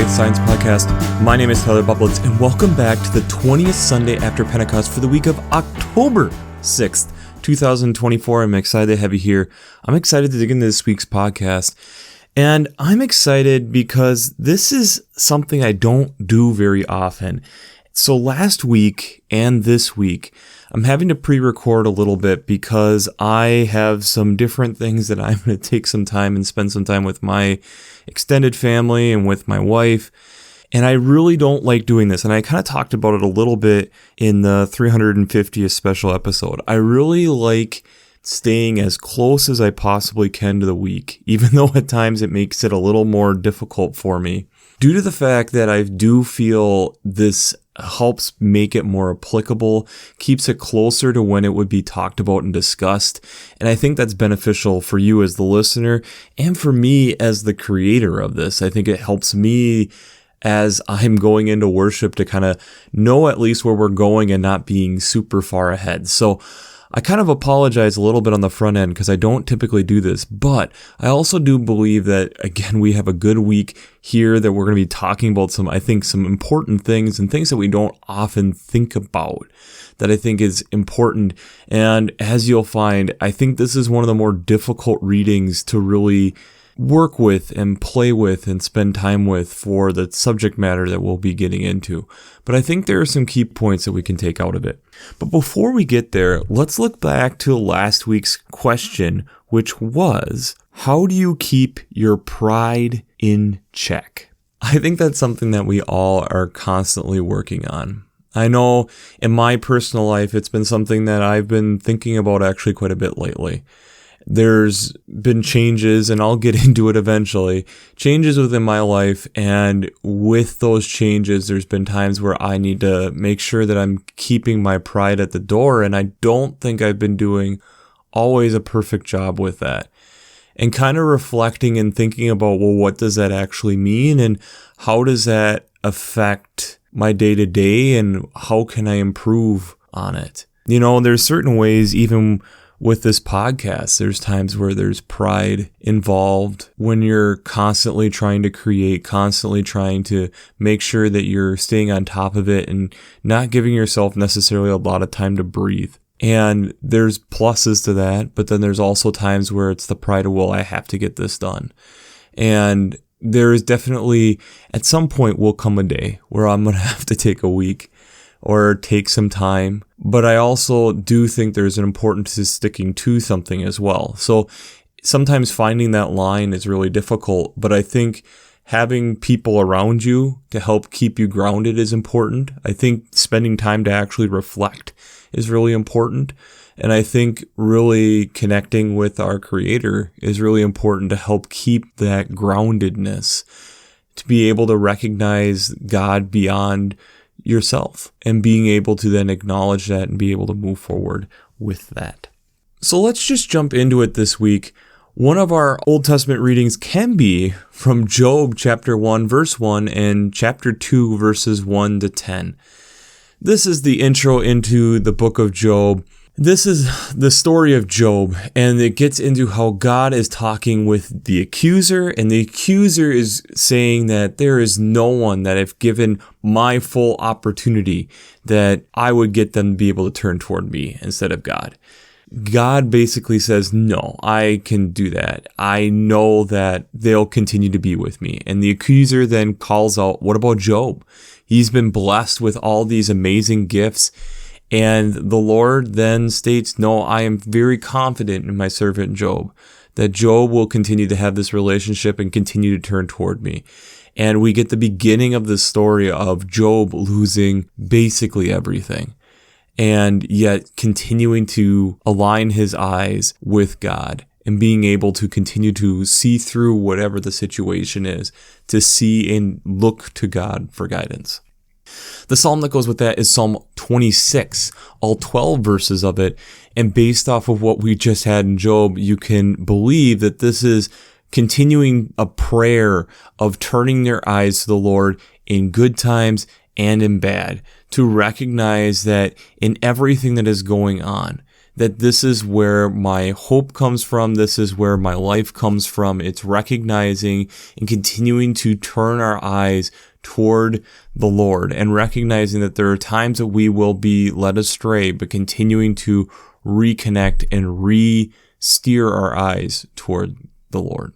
Rocket Science Podcast. My name is Tyler Bublitz, and welcome back to the 20th Sunday after Pentecost for the week of October 6th, 2024. I'm excited to have you here. I'm excited to dig into this week's podcast, and I'm excited because this is something I don't do very often. So last week and this week, I'm having to pre-record a little bit because I have some different things that I'm going to take some time and spend some time with my extended family and with my wife. And I really don't like doing this. And I kind of talked about it a little bit in the 350th special episode. I really like staying as close as I possibly can to the week, even though at times it makes it a little more difficult for me. Due to the fact that I do feel this helps make it more applicable, keeps it closer to when it would be talked about and discussed. And I think that's beneficial for you as the listener and for me as the creator of this. I think it helps me as I'm going into worship to kind of know at least where we're going and not being super far ahead. So I kind of apologize a little bit on the front end because I don't typically do this, but I also do believe that, again, we have a good week here that we're going to be talking about some important things and things that we don't often think about that I think is important. And as you'll find, I think this is one of the more difficult readings to really work with and play with and spend time with for the subject matter that we'll be getting into. But I think there are some key points that we can take out of it. But before we get there, let's look back to last week's question, which was, how do you keep your pride in check? I think that's something that we all are constantly working on. I know in my personal life, it's been something that I've been thinking about actually quite a bit lately. There's been changes, and I'll get into it eventually, changes within my life, and with those changes, there's been times where I need to make sure that I'm keeping my pride at the door, and I don't think I've been doing always a perfect job with that. And kind of reflecting and thinking about, well, what does that actually mean, and how does that affect my day-to-day, and how can I improve on it? You know, there's certain ways, even with this podcast, there's times where there's pride involved when you're constantly trying to create, constantly trying to make sure that you're staying on top of it and not giving yourself necessarily a lot of time to breathe. And there's pluses to that, but then there's also times where it's the pride of, well, I have to get this done. And there is definitely, at some point will come a day where I'm going to have to take a week or take some time. But I also do think there's an importance to sticking to something as well. So sometimes finding that line is really difficult, but I think having people around you to help keep you grounded is important. I think spending time to actually reflect is really important. And I think really connecting with our Creator is really important to help keep that groundedness, to be able to recognize God beyond yourself and being able to then acknowledge that and be able to move forward with that. So let's just jump into it this week. One of our Old Testament readings can be from Job chapter 1 verse 1 and chapter 2 verses 1 to 10. This is the intro into the book of Job. This is the story of Job, and it gets into how God is talking with the accuser, and the accuser is saying that there is no one that if given my full opportunity that I would get them to be able to turn toward me instead of God. God basically says, no, I can do that. I know that they'll continue to be with me. And the accuser then calls out, what about Job? He's been blessed with all these amazing gifts. And the Lord then states, no, I am very confident in my servant Job, that Job will continue to have this relationship and continue to turn toward me. And we get the beginning of the story of Job losing basically everything, and yet continuing to align his eyes with God and being able to continue to see through whatever the situation is, to see and look to God for guidance. The psalm that goes with that is Psalm 26, all 12 verses of it. And based off of what we just had in Job, you can believe that this is continuing a prayer of turning their eyes to the Lord in good times and in bad, to recognize that in everything that is going on, that this is where my hope comes from. This is where my life comes from. It's recognizing and continuing to turn our eyes toward the Lord and recognizing that there are times that we will be led astray, but continuing to reconnect and re-steer our eyes toward the Lord.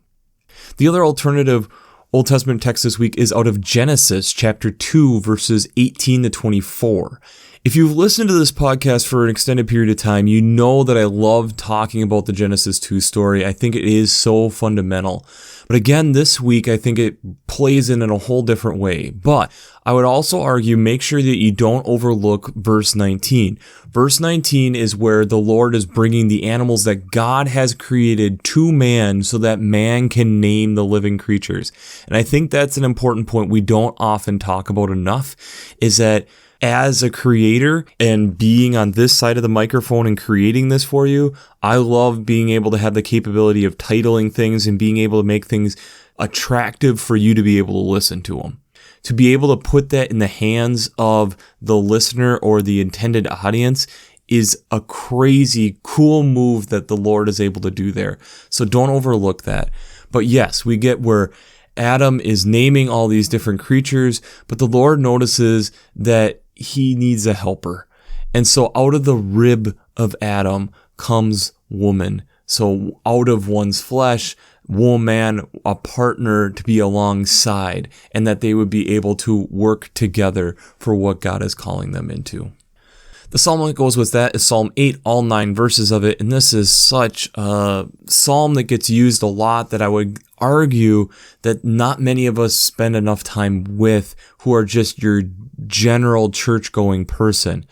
The other alternative Old Testament text this week is out of Genesis chapter 2, verses 18 to 24. If you've listened to this podcast for an extended period of time, you know that I love talking about the Genesis 2 story. I think it is so fundamental. But again, this week, I think it plays in a whole different way. But I would also argue, make sure that you don't overlook verse 19. Verse 19 is where the Lord is bringing the animals that God has created to man so that man can name the living creatures. And I think that's an important point we don't often talk about enough, is that as a creator and being on this side of the microphone and creating this for you, I love being able to have the capability of titling things and being able to make things attractive for you to be able to listen to them. To be able to put that in the hands of the listener or the intended audience is a crazy, cool move that the Lord is able to do there. So don't overlook that. But yes, we get where Adam is naming all these different creatures, but the Lord notices that he needs a helper. And so out of the rib of Adam comes woman. So out of one's flesh, woman, a partner to be alongside, and that they would be able to work together for what God is calling them into. The psalm that goes with that is Psalm 8, all 9 verses of it. And this is such a psalm that gets used a lot that I would argue that not many of us spend enough time with who are just your general church-going person.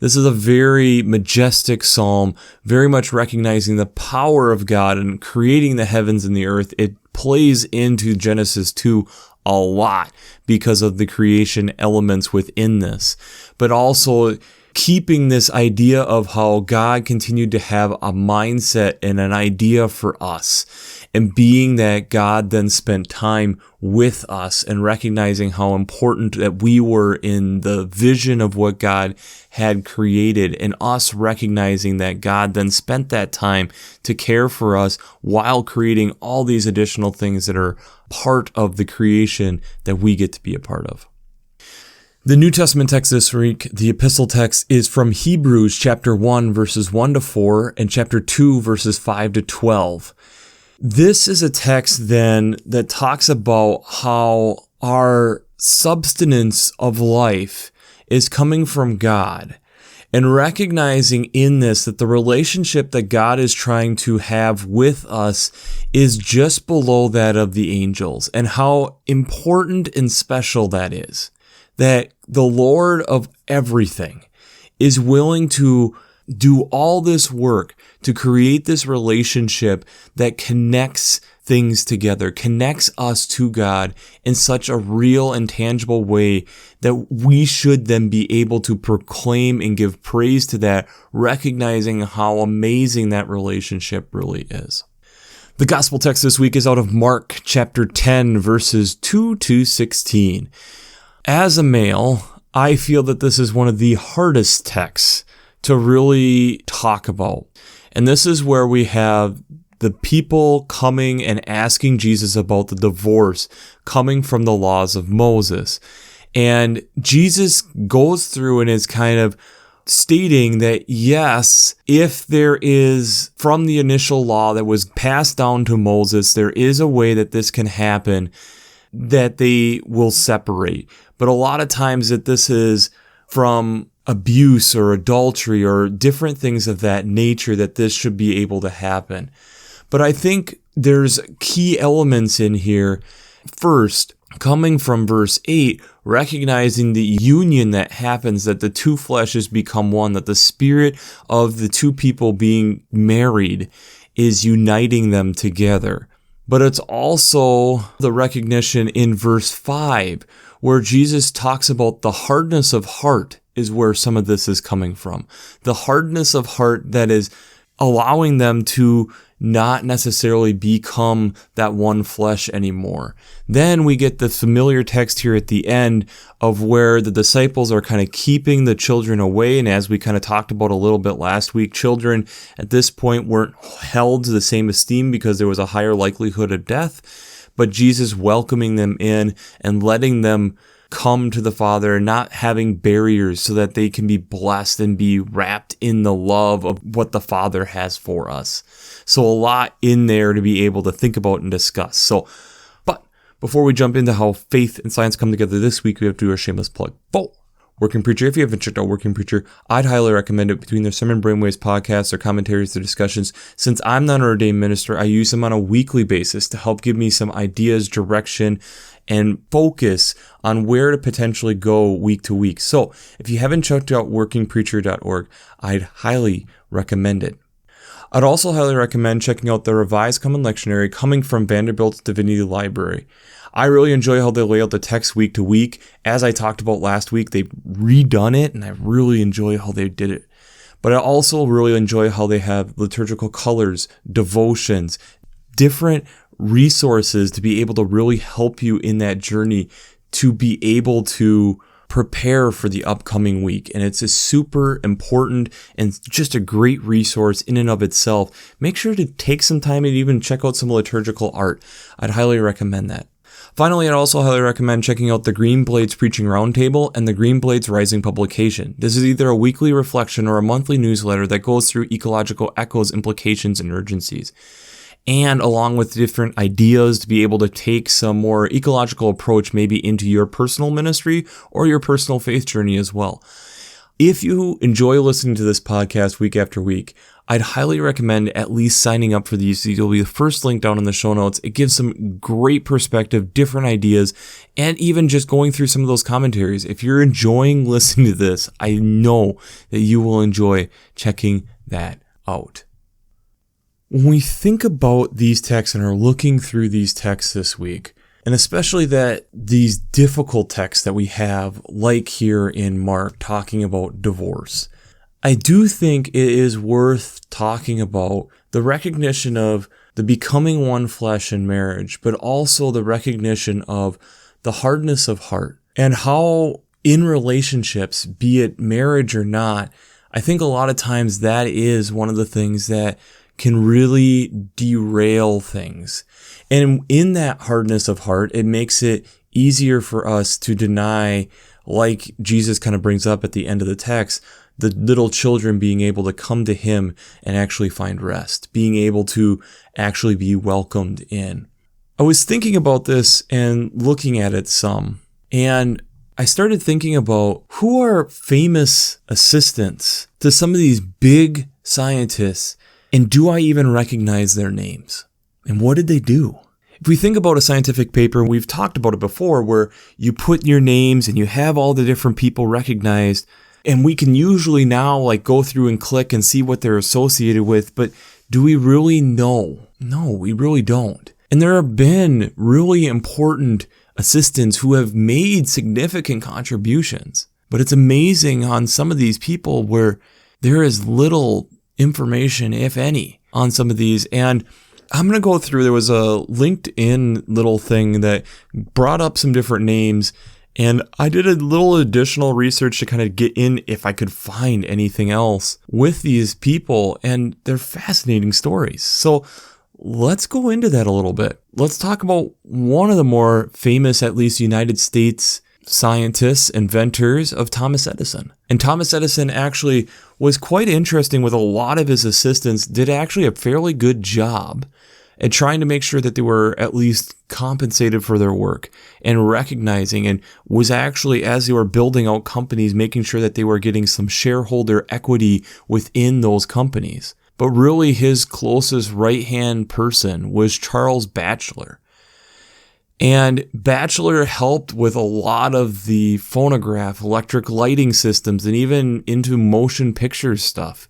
This is a very majestic psalm, very much recognizing the power of God and creating the heavens and the earth. It plays into Genesis 2 a lot because of the creation elements within this, but also keeping this idea of how God continued to have a mindset and an idea for us, and being that God then spent time with us and recognizing how important that we were in the vision of what God had created, and us recognizing that God then spent that time to care for us while creating all these additional things that are part of the creation that we get to be a part of. The New Testament text this week, the epistle text, is from Hebrews chapter 1, verses 1 to 4, and chapter 2, verses 5 to 12. This is a text then that talks about how our substance of life is coming from God, and recognizing in this that the relationship that God is trying to have with us is just below that of the angels, and how important and special that is. That the Lord of everything is willing to do all this work to create this relationship that connects things together, connects us to God in such a real and tangible way that we should then be able to proclaim and give praise to that, recognizing how amazing that relationship really is. The gospel text this week is out of Mark chapter 10, verses 2 to 16. As a male, I feel that this is one of the hardest texts to really talk about. And this is where we have the people coming and asking Jesus about the divorce coming from the laws of Moses. And Jesus goes through and is kind of stating that yes, if there is from the initial law that was passed down to Moses, there is a way that this can happen, that they will separate. But a lot of times that this is from abuse or adultery or different things of that nature that this should be able to happen. But I think there's key elements in here. First, coming from verse 8, recognizing the union that happens, that the two fleshes become one, that the spirit of the two people being married is uniting them together. But it's also the recognition in verse 5, where Jesus talks about the hardness of heart is where some of this is coming from. The hardness of heart that is allowing them to not necessarily become that one flesh anymore. Then we get the familiar text here at the end of where the disciples are kind of keeping the children away. And as we kind of talked about a little bit last week, children at this point weren't held to the same esteem because there was a higher likelihood of death, but Jesus welcoming them in and letting them come to the Father, not having barriers so that they can be blessed and be wrapped in the love of what the Father has for us. So a lot in there to be able to think about and discuss. But before we jump into how faith and science come together this week, we have to do our shameless plug. Working Preacher. If you haven't checked out Working Preacher, I'd highly recommend it. Between their Sermon Brainwaves podcasts, their commentaries, their discussions. Since I'm not an ordained minister, I use them on a weekly basis to help give me some ideas, direction, and focus on where to potentially go week to week. So if you haven't checked out workingpreacher.org, I'd highly recommend it. I'd also highly recommend checking out the Revised Common Lectionary coming from Vanderbilt's Divinity Library. I really enjoy how they lay out the text week to week. As I talked about last week, they've redone it, and I really enjoy how they did it. But I also really enjoy how they have liturgical colors, devotions, different resources to be able to really help you in that journey to be able to prepare for the upcoming week. And it's a super important and just a great resource in and of itself. Make sure to take some time and even check out some liturgical art. I'd highly recommend that. Finally, I'd also highly recommend checking out the Green Blades Preaching Roundtable and the Green Blades Rising publication. This is either a weekly reflection or a monthly newsletter that goes through ecological echoes, implications, and urgencies. And along with different ideas to be able to take some more ecological approach maybe into your personal ministry or your personal faith journey as well. If you enjoy listening to this podcast week after week, I'd highly recommend at least signing up for these. These will be the first link down in the show notes. It gives some great perspective, different ideas, and even just going through some of those commentaries. If you're enjoying listening to this, I know that you will enjoy checking that out. When we think about these texts and are looking through these texts this week, and especially that these difficult texts that we have, like here in Mark, talking about divorce, I do think it is worth talking about the recognition of the becoming one flesh in marriage, but also the recognition of the hardness of heart and how in relationships, be it marriage or not, I think a lot of times that is one of the things that can really derail things. And in that hardness of heart, it makes it easier for us to deny, like Jesus kind of brings up at the end of the text, the little children being able to come to him and actually find rest, being able to actually be welcomed in. I was thinking about this and looking at it some, and I started thinking about who are famous assistants to some of these big scientists, and do I even recognize their names? And what did they do? If we think about a scientific paper, we've talked about it before, where you put your names and you have all the different people recognized, and we can usually now like go through and click and see what they're associated with, but do we really know? No, we really don't. And there have been really important assistants who have made significant contributions, but it's amazing on some of these people where there is little information, if any, on some of these. And I'm going to go through, there was a LinkedIn little thing that brought up some different names, and I did a little additional research to kind of get in if I could find anything else with these people, and they're fascinating stories. So let's go into that a little bit. Let's talk about one of the more famous, at least United States scientists, inventors of Thomas Edison. And Thomas Edison actually was quite interesting with a lot of his assistants, did actually a fairly good job at trying to make sure that they were at least compensated for their work and recognizing, and was actually, as they were building out companies, making sure that they were getting some shareholder equity within those companies. But really his closest right-hand person was Charles Batchelor. And Batchelor helped with a lot of the phonograph, electric lighting systems, and even into motion picture stuff.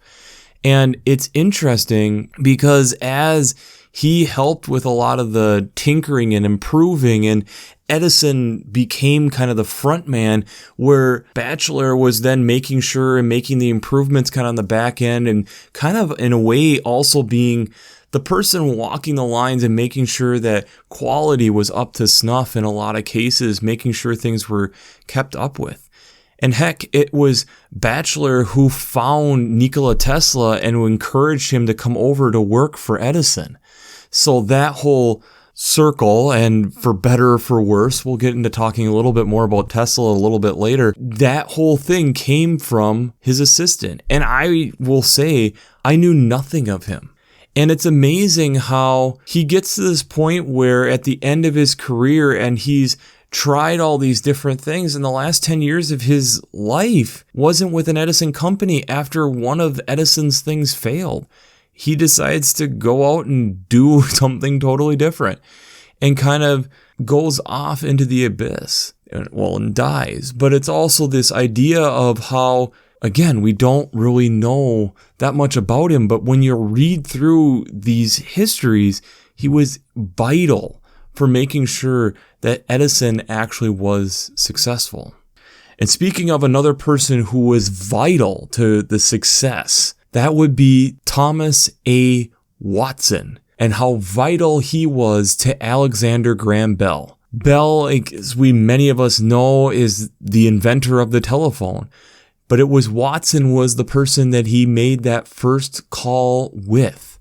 And it's interesting because as he helped with a lot of the tinkering and improving, and Edison became kind of the front man, where Batchelor was then making sure and making the improvements kind of on the back end, and kind of in a way also being the person walking the lines and making sure that quality was up to snuff in a lot of cases, making sure things were kept up with. And heck, it was Batchelor who found Nikola Tesla and who encouraged him to come over to work for Edison. So that whole circle, and for better or for worse, we'll get into talking a little bit more about Tesla a little bit later, that whole thing came from his assistant. And I will say, I knew nothing of him. And it's amazing how he gets to this point where at the end of his career, and he's tried all these different things, and the last 10 years of his life wasn't with an Edison company after one of Edison's things failed. He decides to go out and do something totally different and kind of goes off into the abyss, and dies. But it's also this idea of how, again, we don't really know that much about him, but when you read through these histories, he was vital for making sure that Edison actually was successful. And speaking of another person who was vital to the success, that would be Thomas A. Watson, and how vital he was to Alexander Graham Bell. Bell, as many of us know, is the inventor of the telephone. But it was Watson was the person that he made that first call with.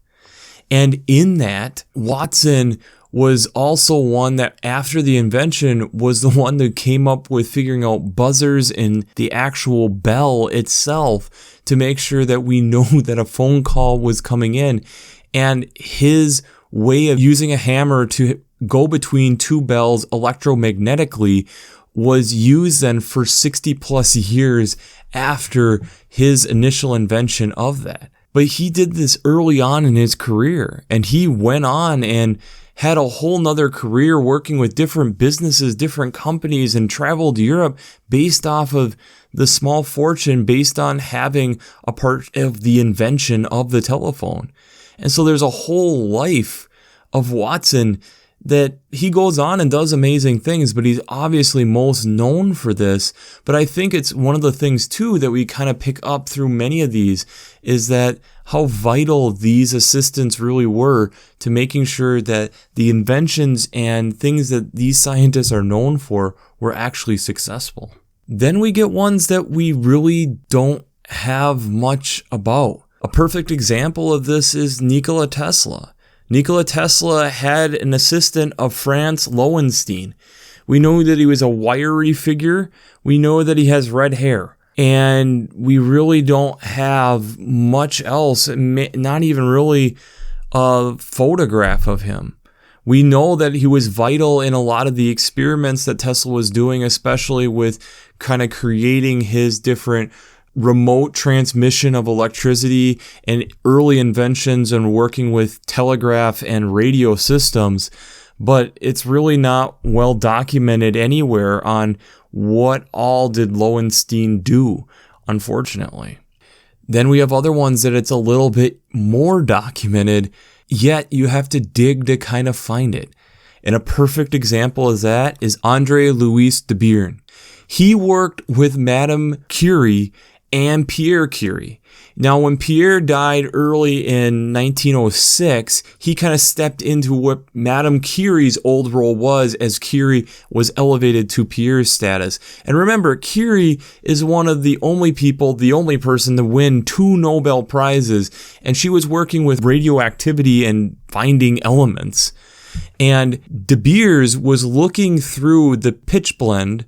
And in that, Watson was also one that after the invention was the one that came up with figuring out buzzers in the actual bell itself to make sure that we know that a phone call was coming in. And his way of using a hammer to go between two bells electromagnetically was used then for 60 plus years after his initial invention of that. But he did this early on in his career, and he went on and had a whole nother career working with different businesses, different companies, and traveled Europe based off of the small fortune, based on having a part of the invention of the telephone. And so there's a whole life of Watson that he goes on and does amazing things, but he's obviously most known for this. But I think it's one of the things too that we kind of pick up through many of these is that how vital these assistants really were to making sure that the inventions and things that these scientists are known for were actually successful. Then we get ones that we really don't have much about. A perfect example of this is Nikola Tesla. Nikola Tesla had an assistant of Franz Lowenstein. We know that he was a wiry figure. We know that he has red hair. And we really don't have much else, not even really a photograph of him. We know that he was vital in a lot of the experiments that Tesla was doing, especially with kind of creating his different remote transmission of electricity and early inventions and working with telegraph and radio systems. But it's really not well documented anywhere on what all did Lowenstein do, unfortunately. Then we have other ones that it's a little bit more documented, yet you have to dig to kind of find it. And a perfect example of that is André Louis de Beer. He worked with Madame Curie and Pierre Curie. Now, when Pierre died early in 1906, he kind of stepped into what Madame Curie's old role was as Curie was elevated to Pierre's status. And remember, Curie is one of the only people, the only person to win 2 Nobel Prizes, and she was working with radioactivity and finding elements. And De Beers was looking through the pitch blende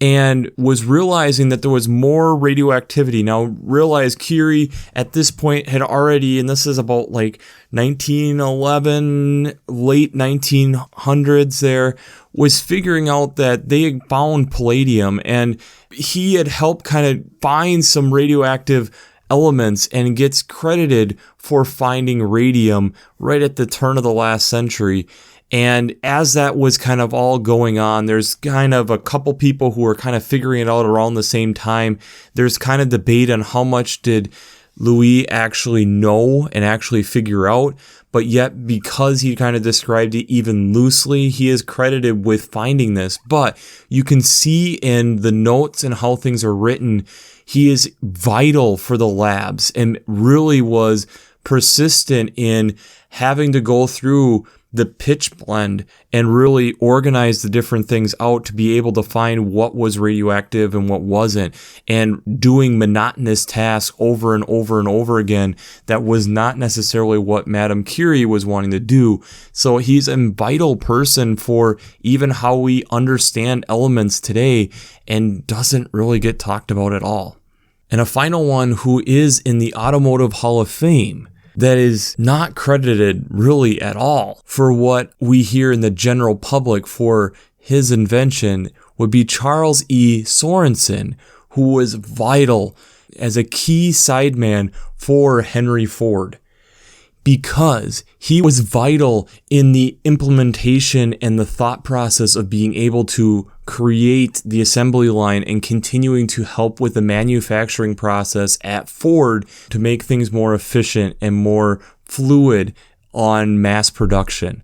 and was realizing that there was more radioactivity. Now, realize Curie at this point had already, and this is about like 1911, late 1900s there, was figuring out that they had found palladium, and he had helped kind of find some radioactive elements and gets credited for finding radium right at the turn of the last century. And as that was kind of all going on, there's kind of a couple people who are kind of figuring it out around the same time. There's kind of debate on how much did Louis actually know and actually figure out, but yet because he kind of described it even loosely, he is credited with finding this. But you can see in the notes and how things are written, he is vital for the labs and really was persistent in having to go through the pitch blende and really organize the different things out to be able to find what was radioactive and what wasn't, and doing monotonous tasks over and over and over again that was not necessarily what Madame Curie was wanting to do. So he's a vital person for even how we understand elements today and doesn't really get talked about at all. And a final one who is in the Automotive Hall of Fame that is not credited really at all for what we hear in the general public for his invention would be Charles E. Sorensen, who was vital as a key sideman for Henry Ford, because he was vital in the implementation and the thought process of being able to create the assembly line and continuing to help with the manufacturing process at Ford to make things more efficient and more fluid on mass production.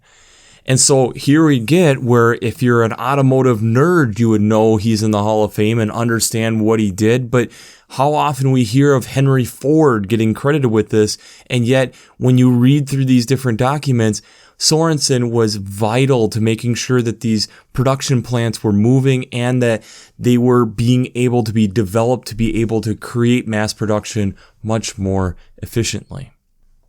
And so here we get where if you're an automotive nerd, you would know he's in the Hall of Fame and understand what he did. But how often we hear of Henry Ford getting credited with this, and yet when you read through these different documents, Sorensen was vital to making sure that these production plants were moving and that they were being able to be developed to be able to create mass production much more efficiently.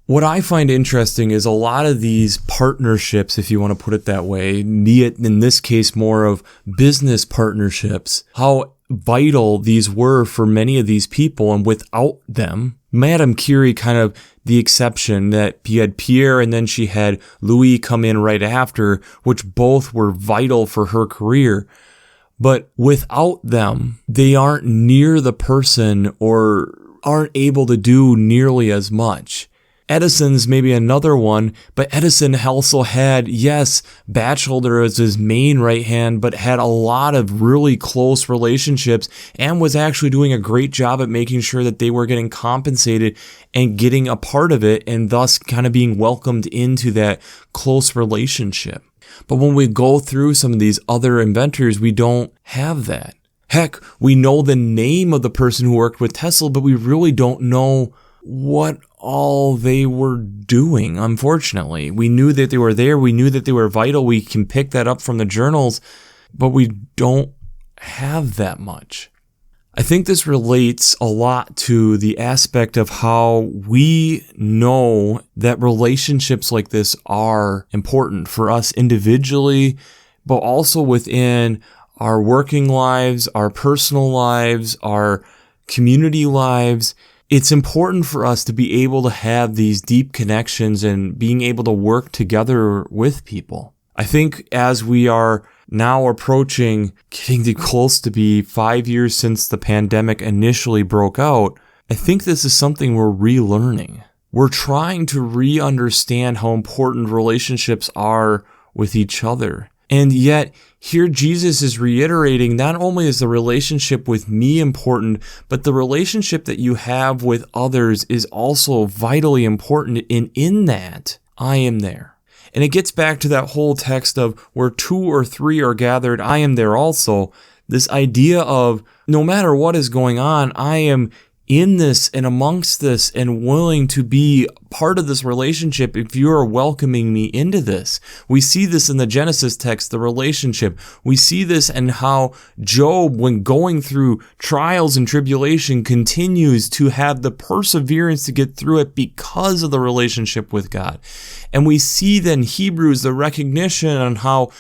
What I find interesting is a lot of these partnerships, if you want to put it that way, be it in this case more of business partnerships, how vital these were for many of these people, and without them, Madame Curie kind of the exception, that you had Pierre and then she had Louis come in right after, which both were vital for her career. But without them, they aren't near the person or aren't able to do nearly as much. Edison's maybe another one, but Edison also had, yes, Batchelder as his main right hand, but had a lot of really close relationships and was actually doing a great job at making sure that they were getting compensated and getting a part of it, and thus kind of being welcomed into that close relationship. But when we go through some of these other inventors, we don't have that. Heck, we know the name of the person who worked with Tesla, but we really don't know what all they were doing, unfortunately. We knew that they were there. We knew that they were vital. We can pick that up from the journals, but we don't have that much. I think this relates a lot to the aspect of how we know that relationships like this are important for us individually, but also within our working lives, our personal lives, our community lives. It's important for us to be able to have these deep connections and being able to work together with people. I think as we are now approaching getting close to be 5 years since the pandemic initially broke out, I think this is something we're relearning. We're trying to re-understand how important relationships are with each other. And yet, here Jesus is reiterating, not only is the relationship with me important, but the relationship that you have with others is also vitally important, and in that, I am there. And it gets back to that whole text of where 2 or 3 are gathered, I am there also. This idea of no matter what is going on, I am in this and amongst this and willing to be part of this relationship if you are welcoming me into this. We see this in the Genesis text, the relationship. We see this in how Job, when going through trials and tribulation, continues to have the perseverance to get through it because of the relationship with God. And we see then Hebrews the recognition on how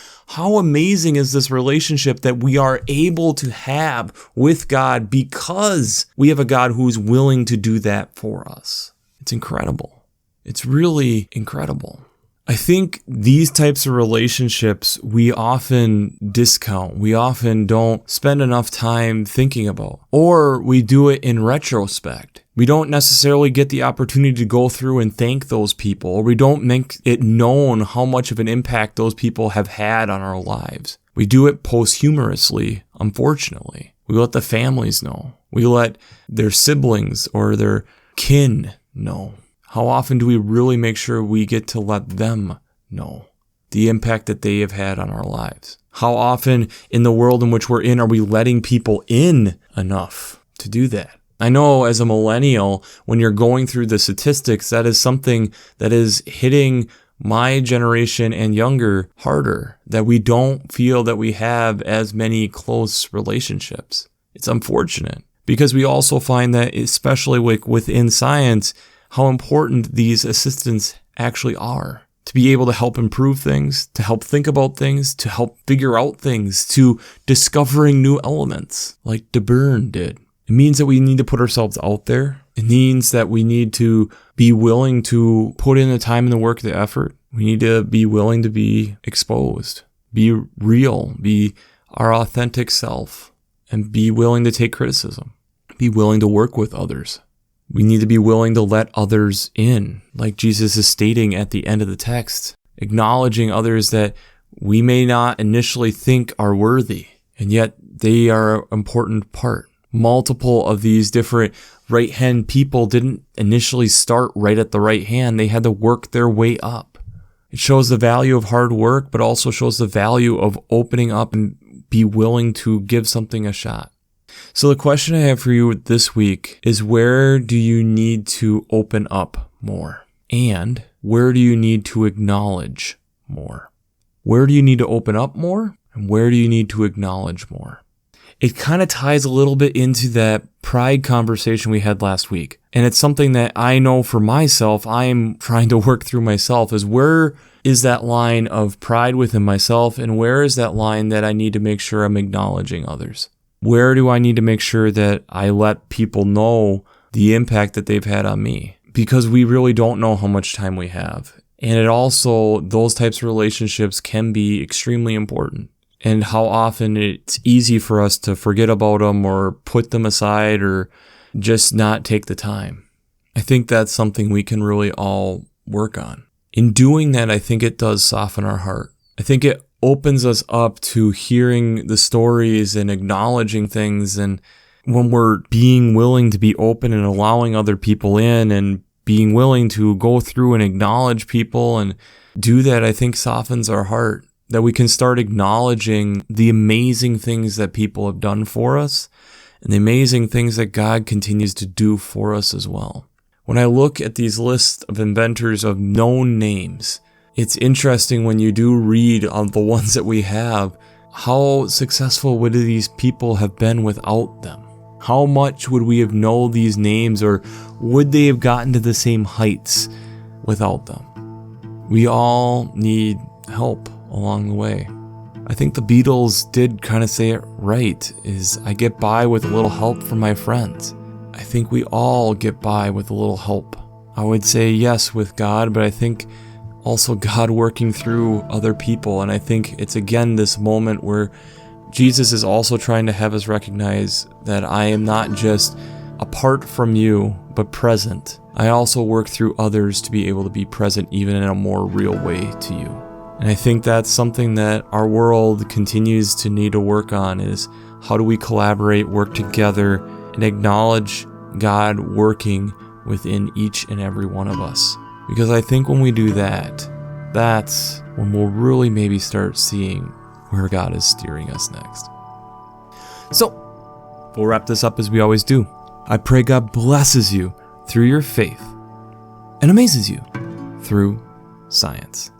amazing is this relationship that we are able to have with God because we have a God who's willing to do that for us. It's incredible. It's really incredible. I think these types of relationships we often discount. We often don't spend enough time thinking about, or we do it in retrospect. We don't necessarily get the opportunity to go through and thank those people, or we don't make it known how much of an impact those people have had on our lives. We do it posthumously, unfortunately. We let the families know. We let their siblings or their kin know. How often do we really make sure we get to let them know the impact that they have had on our lives? How often in the world in which we're in are we letting people in enough to do that? I know as a millennial, when you're going through the statistics, that is something that is hitting my generation and younger harder, that we don't feel that we have as many close relationships. It's unfortunate because we also find that, especially within science, how important these assistants actually are. To be able to help improve things, to help think about things, to help figure out things, to discovering new elements like De Bourne did. It means that we need to put ourselves out there. It means that we need to be willing to put in the time and the work, the effort. We need to be willing to be exposed, be real, be our authentic self, and be willing to take criticism, be willing to work with others. We need to be willing to let others in, like Jesus is stating at the end of the text, acknowledging others that we may not initially think are worthy, and yet they are an important part. Multiple of these different right-hand people didn't initially start right at the right hand. They had to work their way up. It shows the value of hard work, but also shows the value of opening up and be willing to give something a shot. So the question I have for you this week is, where do you need to open up more? And where do you need to acknowledge more? Where do you need to open up more? And where do you need to acknowledge more? It kind of ties a little bit into that pride conversation we had last week. And it's something that I know for myself, I'm trying to work through myself, is where is that line of pride within myself, and where is that line that I need to make sure I'm acknowledging others? Where do I need to make sure that I let people know the impact that they've had on me? Because we really don't know how much time we have. And it also, those types of relationships can be extremely important. And how often it's easy for us to forget about them or put them aside or just not take the time. I think that's something we can really all work on. In doing that, I think it does soften our heart. I think it opens us up to hearing the stories and acknowledging things. And when we're being willing to be open and allowing other people in and being willing to go through and acknowledge people and do that, I think softens our heart. That we can start acknowledging the amazing things that people have done for us and the amazing things that God continues to do for us as well. When I look at these lists of inventors of known names, it's interesting when you do read on the ones that we have, how successful would these people have been without them? How much would we have known these names, or would they have gotten to the same heights without them? We all need help along the way. I think the Beatles did kind of say it right, is I get by with a little help from my friends. I think we all get by with a little help. I would say yes with God, but I think also God working through other people. And I think it's again this moment where Jesus is also trying to have us recognize that I am not just apart from you, but present. I also work through others to be able to be present even in a more real way to you. And I think that's something that our world continues to need to work on, is how do we collaborate, work together, and acknowledge God working within each and every one of us. Because I think when we do that, that's when we'll really maybe start seeing where God is steering us next. So, we'll wrap this up as we always do. I pray God blesses you through your faith and amazes you through science.